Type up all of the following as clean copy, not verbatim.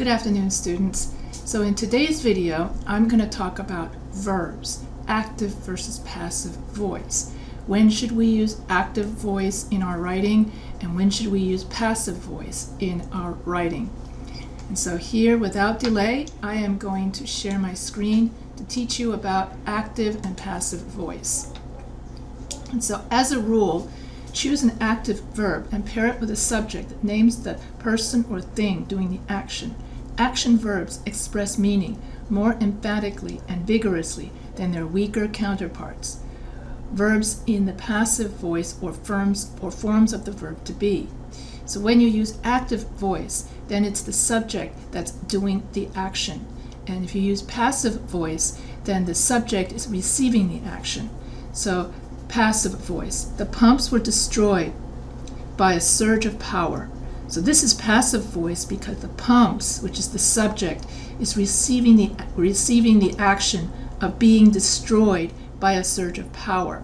Good afternoon, students. So in today's video, I'm going to talk about verbs, active versus passive voice. When should we use active voice in our writing, and when should we use passive voice in our writing? And so here, without delay, I am going to share my screen to teach you about active and passive voice. And so as a rule, choose an active verb and pair it with a subject that names the person or thing doing the action. Action verbs express meaning more emphatically and vigorously than their weaker counterparts. Verbs in the passive voice or forms of the verb to be. So when you use active voice, then it's the subject that's doing the action. And if you use passive voice, then the subject is receiving the action. So passive voice. The pumps were destroyed by a surge of power. So this is passive voice because the pumps, which is the subject, is receiving the action of being destroyed by a surge of power.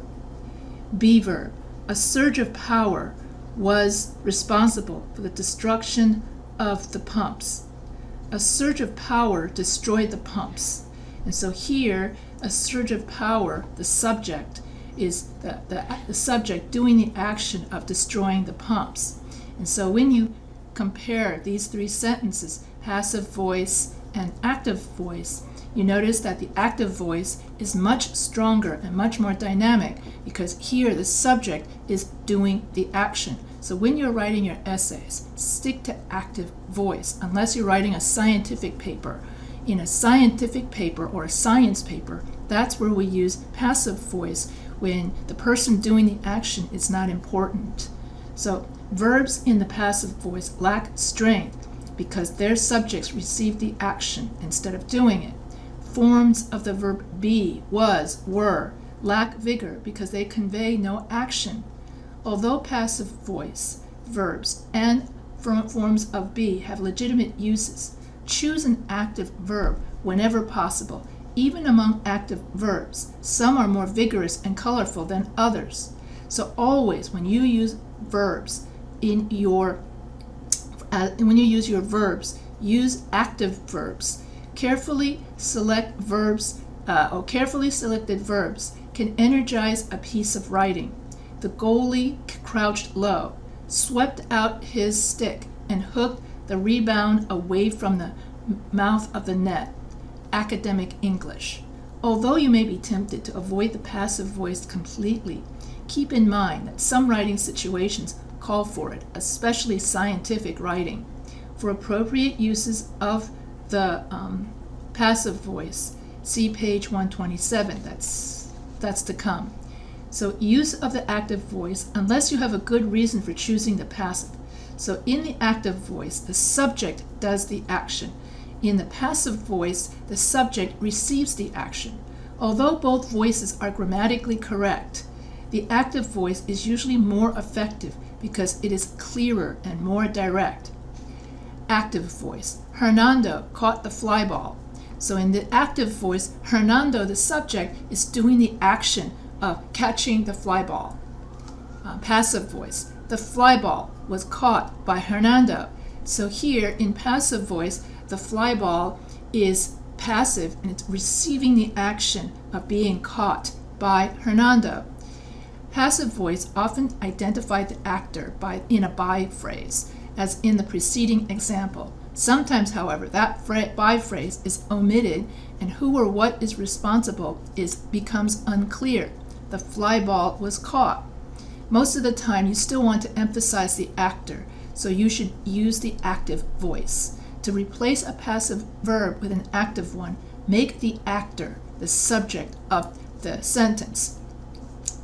Be verb. A surge of power was responsible for the destruction of the pumps. A surge of power destroyed the pumps. And so here, a surge of power, the subject, is the subject doing the action of destroying the pumps. And so when you compare these three sentences, passive voice and active voice, you notice that the active voice is much stronger and much more dynamic because here the subject is doing the action. So when you're writing your essays, stick to active voice unless you're writing a scientific paper. In a scientific paper or a science paper, that's where we use passive voice when the person doing the action is not important. So verbs in the passive voice lack strength because their subjects receive the action instead of doing it. Forms of the verb be, was, were lack vigor because they convey no action. Although passive voice verbs and forms of be have legitimate uses, choose an active verb whenever possible. Even among active verbs, some are more vigorous and colorful than others. So always, when you use verbs in your use active verbs. Carefully selected verbs can energize a piece of writing. The goalie crouched low, swept out his stick, and hooked the rebound away from the mouth of the net. Academic English. Although you may be tempted to avoid the passive voice completely, keep in mind that some writing situations call for it, especially scientific writing. For appropriate uses of the passive voice, see page 127. That's to come. So use of the active voice unless you have a good reason for choosing the passive. So in the active voice, the subject does the action. In the passive voice, the subject receives the action. Although both voices are grammatically correct, the active voice is usually more effective because it is clearer and more direct. Active voice. Hernando caught the fly ball. So in the active voice, Hernando, the subject, is doing the action of catching the fly ball. Passive voice. The fly ball was caught by Hernando. So here in passive voice, the fly ball is passive and it's receiving the action of being caught by Hernando. Passive voice often identified the actor in a by phrase, as in the preceding example. Sometimes, however, that by phrase is omitted and who or what is responsible becomes unclear. The fly ball was caught. Most of the time, you still want to emphasize the actor, so you should use the active voice. To replace a passive verb with an active one, make the actor the subject of the sentence.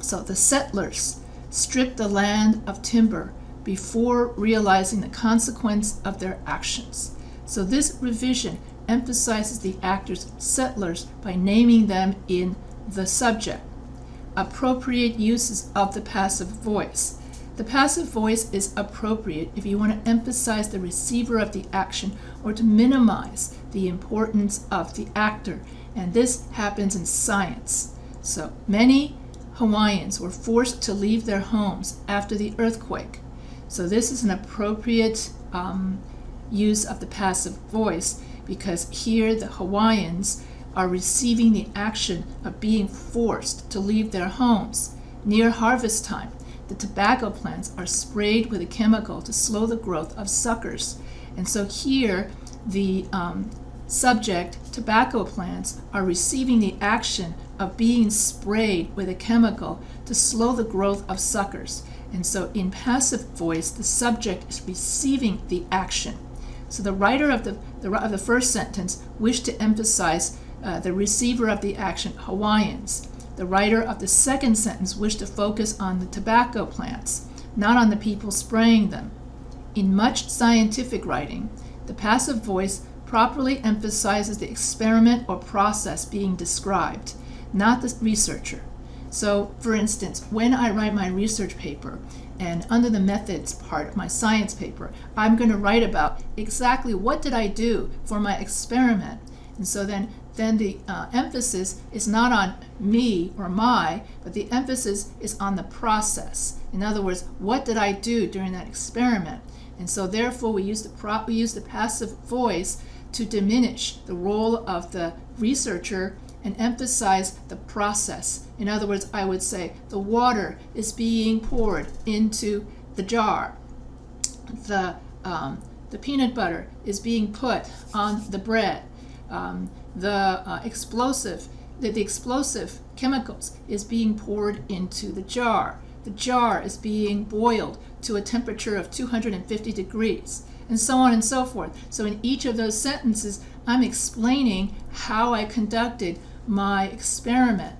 So the settlers stripped the land of timber before realizing the consequence of their actions. So this revision emphasizes the actors settlers by naming them in the subject. Appropriate uses of the passive voice. The passive voice is appropriate if you want to emphasize the receiver of the action or to minimize the importance of the actor, and this happens in science. So many Hawaiians were forced to leave their homes after the earthquake. So this is an appropriate use of the passive voice, because here the Hawaiians are receiving the action of being forced to leave their homes. Near harvest time, the tobacco plants are sprayed with a chemical to slow the growth of suckers. And so here the subject, tobacco plants, are receiving the action of being sprayed with a chemical to slow the growth of suckers. And so in passive voice, the subject is receiving the action. So the writer of the first sentence wished to emphasize the receiver of the action, Hawaiians. The writer of the second sentence wished to focus on the tobacco plants, not on the people spraying them. In much scientific writing, the passive voice properly emphasizes the experiment or process being described, not the researcher. So, for instance, when I write my research paper, and under the methods part of my science paper, I'm going to write about exactly what did I do for my experiment. And so then the emphasis is not on me or but the emphasis is on the process. In other words, what did I do during that experiment? And so therefore we use the passive voice to diminish the role of the researcher and emphasize the process. In other words, I would say the water is being poured into the jar. The peanut butter is being put on the bread. The explosive chemicals is being poured into the jar. The jar is being boiled to a temperature of 250 degrees, and so on and so forth. So in each of those sentences, I'm explaining how I conducted my experiment.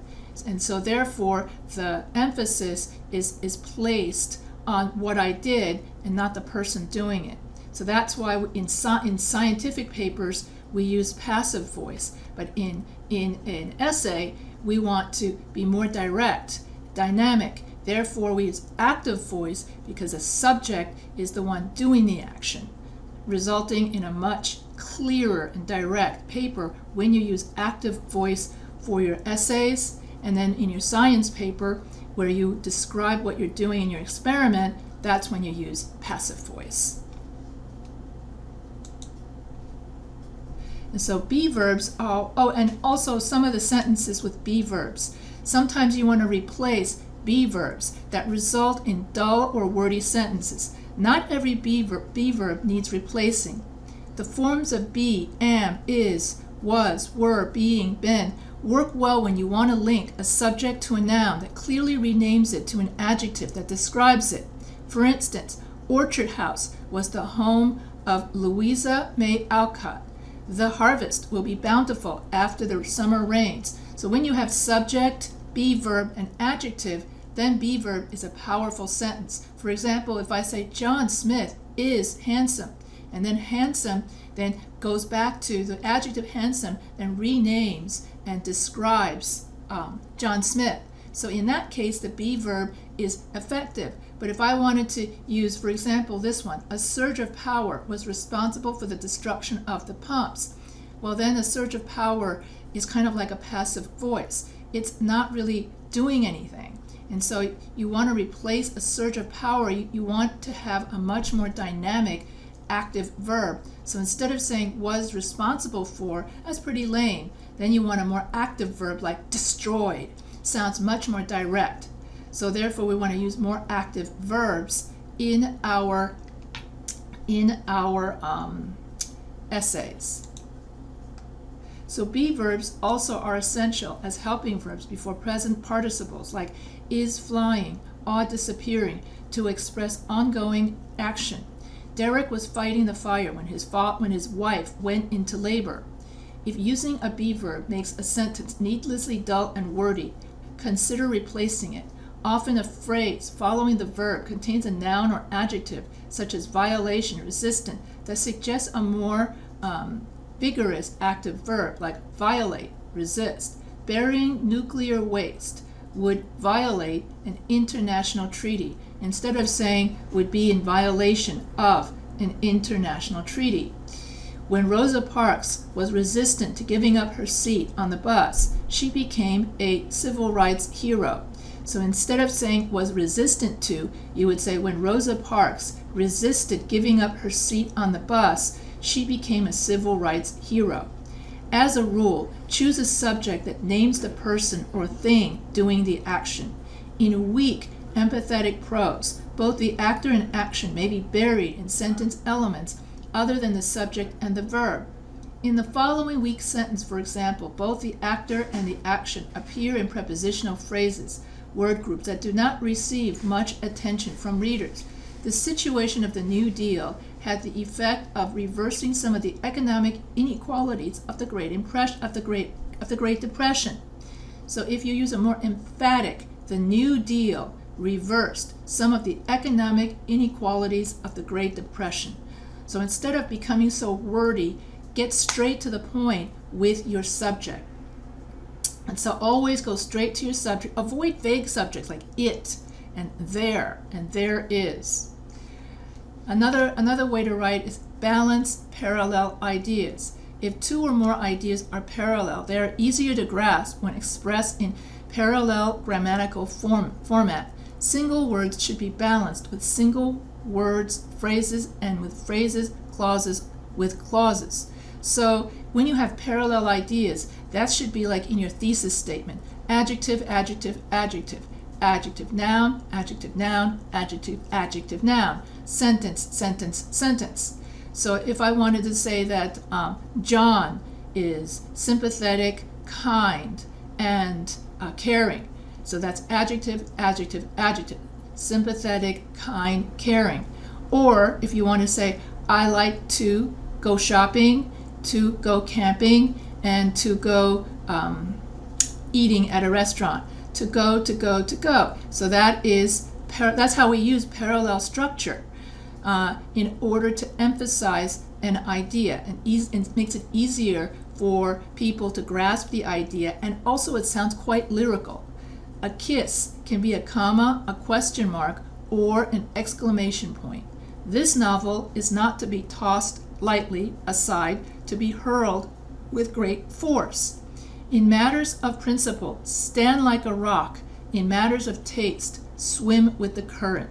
And so therefore, the emphasis is placed on what I did and not the person doing it. So that's why in scientific papers, we use passive voice, but in an essay, we want to be more direct, dynamic. Therefore, we use active voice because the subject is the one doing the action, resulting in a much clearer and direct paper when you use active voice for your essays, and then in your science paper, where you describe what you're doing in your experiment, that's when you use passive voice. And so be verbs, and also some of the sentences with be verbs. Sometimes you want to replace be verbs that result in dull or wordy sentences. Not every be verb needs replacing. The forms of be, am, is, was, were, being, been work well when you want to link a subject to a noun that clearly renames it to an adjective that describes it. For instance, Orchard House was the home of Louisa May Alcott. The harvest will be bountiful after the summer rains. So when you have subject, be verb, and adjective, then be verb is a powerful sentence. For example, if I say John Smith is handsome, and then handsome then goes back to the adjective handsome and renames and describes John Smith. So in that case, the be verb is effective. But if I wanted to use, for example, this one, a surge of power was responsible for the destruction of the pumps. Well, then a surge of power is kind of like a passive voice. It's not really doing anything. And so you want to replace a surge of power, you want to have a much more dynamic active verb. So instead of saying was responsible for, that's pretty lame. Then you want a more active verb like destroyed. Sounds much more direct. So therefore we want to use more active verbs in our essays. So be verbs also are essential as helping verbs before present participles like is flying, are disappearing, to express ongoing action. Derek was fighting the fire when his wife went into labor. If using a be verb makes a sentence needlessly dull and wordy, consider replacing it. Often a phrase following the verb contains a noun or adjective, such as violation, resistant, that suggests a more vigorous active verb, like violate, resist. Burying nuclear waste would violate an international treaty, instead of saying would be in violation of an international treaty. When Rosa Parks was resistant to giving up her seat on the bus, she became a civil rights hero. So instead of saying was resistant to, you would say when Rosa Parks resisted giving up her seat on the bus, she became a civil rights hero. As a rule, choose a subject that names the person or thing doing the action. In weak, empathetic prose, both the actor and action may be buried in sentence elements other than the subject and the verb. In the following weak sentence, for example, both the actor and the action appear in prepositional phrases, word groups that do not receive much attention from readers. The situation of the New Deal had the effect of reversing some of the economic inequalities of the Great Depression. So if you use a more emphatic, the New Deal reversed some of the economic inequalities of the Great Depression. So instead of becoming so wordy, get straight to the point with your subject. And so always go straight to your subject. Avoid vague subjects like it and there is. Another way to write is balance parallel ideas. If two or more ideas are parallel, they are easier to grasp when expressed in parallel grammatical format. Single words should be balanced with single words, phrases, and with phrases, clauses with clauses. So when you have parallel ideas, that should be like in your thesis statement. Adjective, adjective, adjective. Adjective, noun, adjective, noun, adjective, adjective, noun. Sentence, sentence, sentence. So if I wanted to say that John is sympathetic, kind, and caring. So that's adjective, adjective, adjective. Sympathetic, kind, caring. Or if you want to say, I like to go shopping, to go camping, and to go eating at a restaurant. To go, to go, to go. So that's how we use parallel structure in order to emphasize an idea, and it makes it easier for people to grasp the idea, and also it sounds quite lyrical. A kiss can be a comma, a question mark, or an exclamation point. This novel is not to be tossed lightly aside, to be hurled with great force. In matters of principle, stand like a rock. In matters of taste, swim with the current.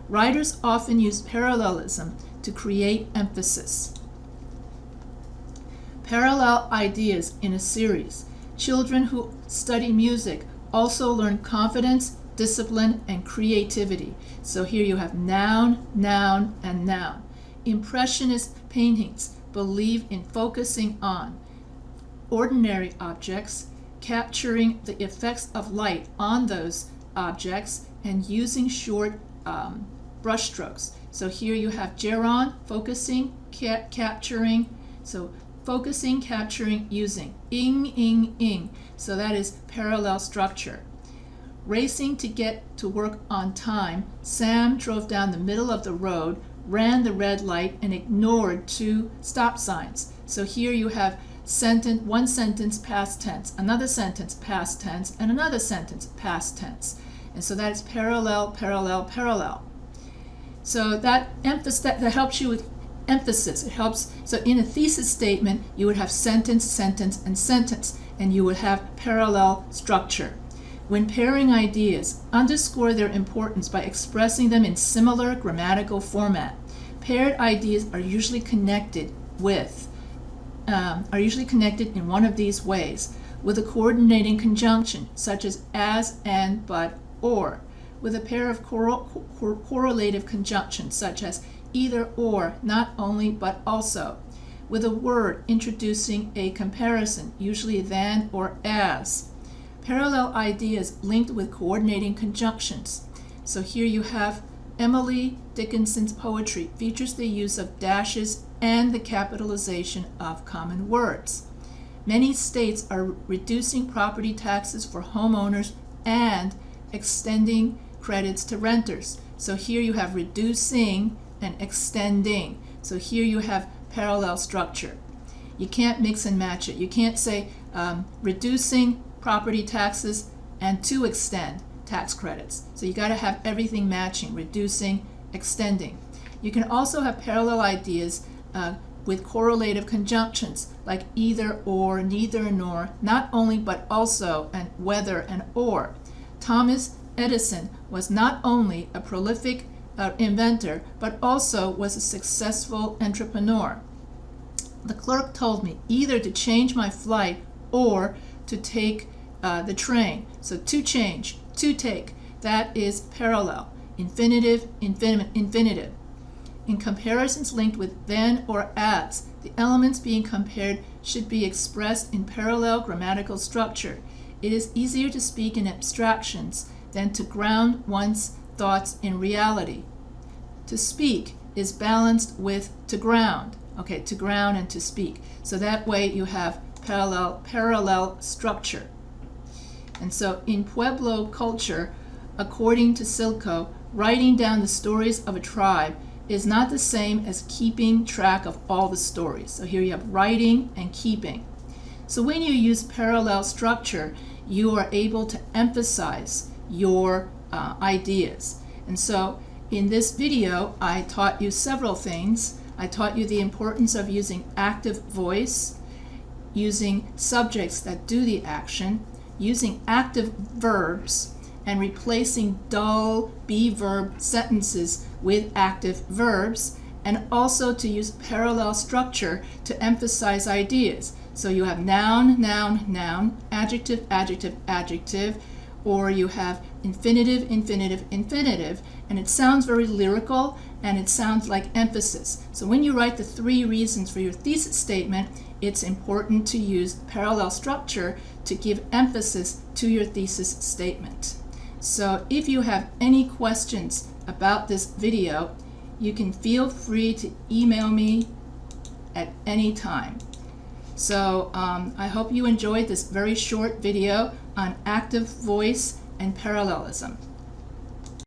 Writers often use parallelism to create emphasis. Parallel ideas in a series. Children who study music also learn confidence, discipline, and creativity. So here you have noun, noun, and noun. Impressionist paintings believe in focusing on ordinary objects, capturing the effects of light on those objects, and using short brushstrokes. So here you have Geron, focusing, capturing. So focusing, capturing, using. Ing. So that is parallel structure. Racing to get to work on time, Sam drove down the middle of the road, ran the red light, and ignored 2 stop signs. So here you have one sentence past tense, another sentence past tense, and another sentence past tense. And so that is parallel, parallel, parallel. So that helps you with emphasis. It helps. So in a thesis statement, you would have sentence, sentence, and sentence, and you would have parallel structure. When pairing ideas, underscore their importance by expressing them in similar grammatical format. Paired ideas are usually connected in one of these ways, with a coordinating conjunction, such as, and, but, or, with a pair of correlative conjunctions, such as either or, not only, but also, with a word introducing a comparison, usually than or as. Parallel ideas linked with coordinating conjunctions. So here you have Emily Dickinson's poetry features the use of dashes and the capitalization of common words. Many states are reducing property taxes for homeowners and extending credits to renters. So here you have reducing and extending. So here you have parallel structure. You can't mix and match it. You can't say reducing property taxes and to extend tax credits. So you got to have everything matching, reducing, extending. You can also have parallel ideas with correlative conjunctions like either or, neither nor, not only but also, and whether and or. Thomas Edison was not only a prolific inventor but also was a successful entrepreneur. The clerk told me either to change my flight or to take the train. So to change, to take, that is parallel. Infinitive, infinitive. In comparisons linked with then or as, the elements being compared should be expressed in parallel grammatical structure. It is easier to speak in abstractions than to ground one's thoughts in reality. To speak is balanced with to ground. Okay, to ground and to speak. So that way you have parallel structure. And so in Pueblo culture, according to Silko, writing down the stories of a tribe is not the same as keeping track of all the stories. So here you have writing and keeping. So when you use parallel structure, you are able to emphasize your ideas. And so in this video, I taught you several things. I taught you the importance of using active voice, using subjects that do the action, using active verbs, and replacing dull be-verb sentences with active verbs, and also to use parallel structure to emphasize ideas. So you have noun, noun, noun, adjective, adjective, adjective, or you have infinitive, infinitive, infinitive, and it sounds very lyrical and it sounds like emphasis. So when you write the 3 reasons for your thesis statement, it's important to use parallel structure to give emphasis to your thesis statement. So if you have any questions about this video, you can feel free to email me at any time. So I hope you enjoyed this very short video on active voice and parallelism.